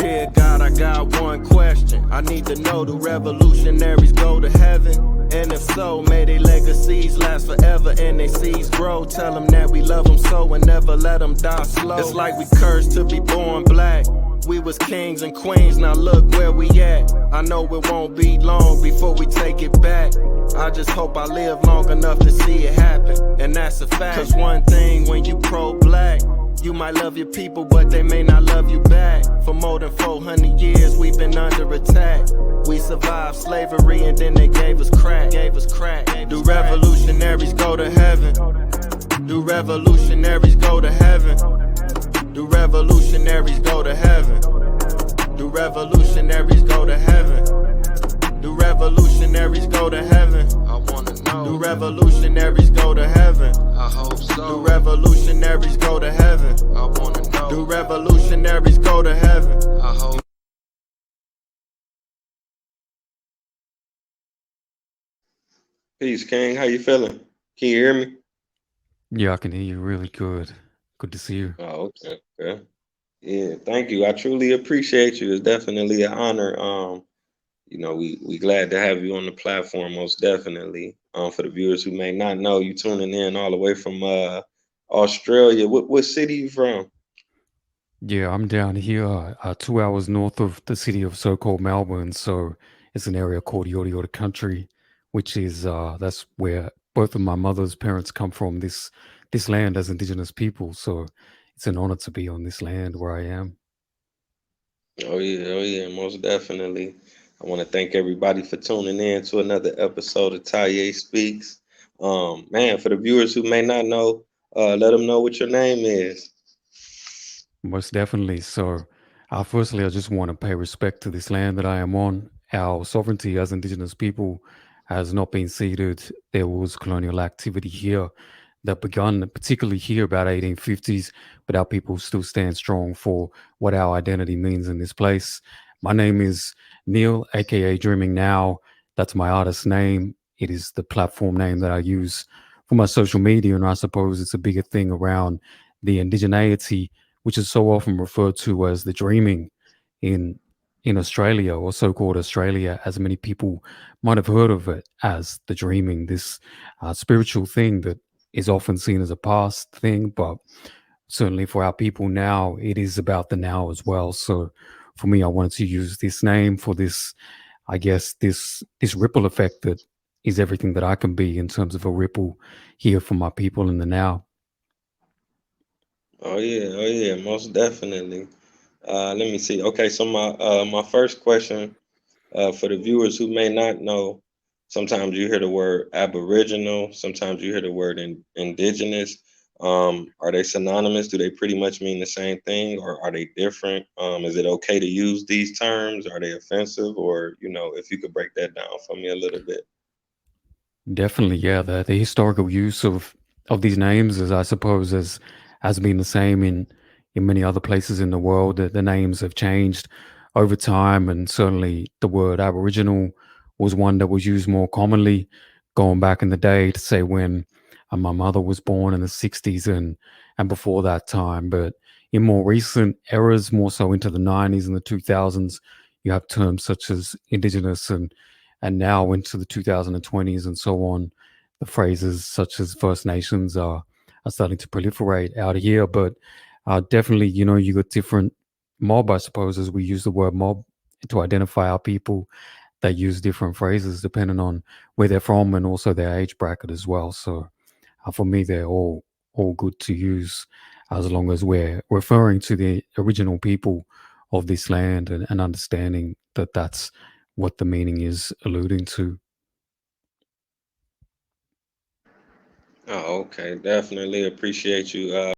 Dear God, I got one question. I need to know, do revolutionaries go to heaven? And if so, may their legacies last forever and their seeds grow. Tell them that we love them so and never let them die slow. It's like we cursed to be born black. We was kings and queens, now look where we at. I know it won't be long before we take it back. I just hope I live long enough to see it happen, and that's a fact. Cause one thing when you pro-black, you might love your people, but they may not love you back. For more than 400 years, we've been under attack. We survived slavery and then they gave us crack. Do revolutionaries go to heaven? Do revolutionaries go to heaven? Do revolutionaries go to heaven? Do revolutionaries go to heaven? Do revolutionaries go to heaven? I wanna know. Do revolutionaries go to heaven? I hope so. Do revolutionaries go to heaven? I wanna know. Do revolutionaries go to heaven? I hope. Peace, King. How you feeling? Can you hear me? Yeah, I can hear you really good. Good to see you. Oh, okay. Okay. Yeah, thank you. I truly appreciate you. It's definitely an honor. We glad to have you on the platform, most definitely. For the viewers who may not know, you tuning in all the way from Australia. What city you from? Yeah, I'm down here, 2 hours north of the city of so-called Melbourne. So it's an area called Yorta Yorta Country, which is that's where both of my mother's parents come from. This land as Indigenous people. So it's an honor to be on this land where I am. Oh yeah, most definitely. I want to thank everybody for tuning in to another episode of Taye Speaks. Man, for the viewers who may not know, let them know what your name is. Most definitely. So, firstly, I just want to pay respect to this land that I am on. Our sovereignty as Indigenous people has not been ceded. There was colonial activity here that begun, particularly here about 1850s, but our people still stand strong for what our identity means in this place. My name is Neil, aka Dreaming Now. That's my artist name. It is the platform name that I use for my social media, and I suppose it's a bigger thing around the indigeneity, which is so often referred to as the dreaming in Australia, or so-called Australia, as many people might have heard of it as the dreaming, this spiritual thing that is often seen as a past thing, but certainly for our people now, it is about the now as well. So for me, I wanted to use this name for this, I guess, this ripple effect that is everything that I can be in terms of a ripple here for my people in the now. Oh yeah, most definitely. Let me see. Okay, so my first question, for the viewers who may not know, sometimes you hear the word Aboriginal, sometimes you hear the word indigenous. Are they synonymous? Do they pretty much mean the same thing, or are they different? Is it okay to use these terms? Are they offensive, or if you could break that down for me a little bit? Definitely, yeah. The historical use of these names, as I suppose, has been the same in many other places in the world. The names have changed over time, and certainly the word Aboriginal was one that was used more commonly, going back in the day to say when my mother was born in the '60s and before that time. But in more recent eras, more so into the '90s and the 2000s, you have terms such as Indigenous and now into the 2020s and so on, the phrases such as First Nations are starting to proliferate out here. But definitely, you got different mob, I suppose, as we use the word mob to identify our people that use different phrases depending on where they're from and also their age bracket as well. So for me, they're all good to use as long as we're referring to the original people of this land and understanding that that's what the meaning is alluding to. Oh, okay, definitely appreciate you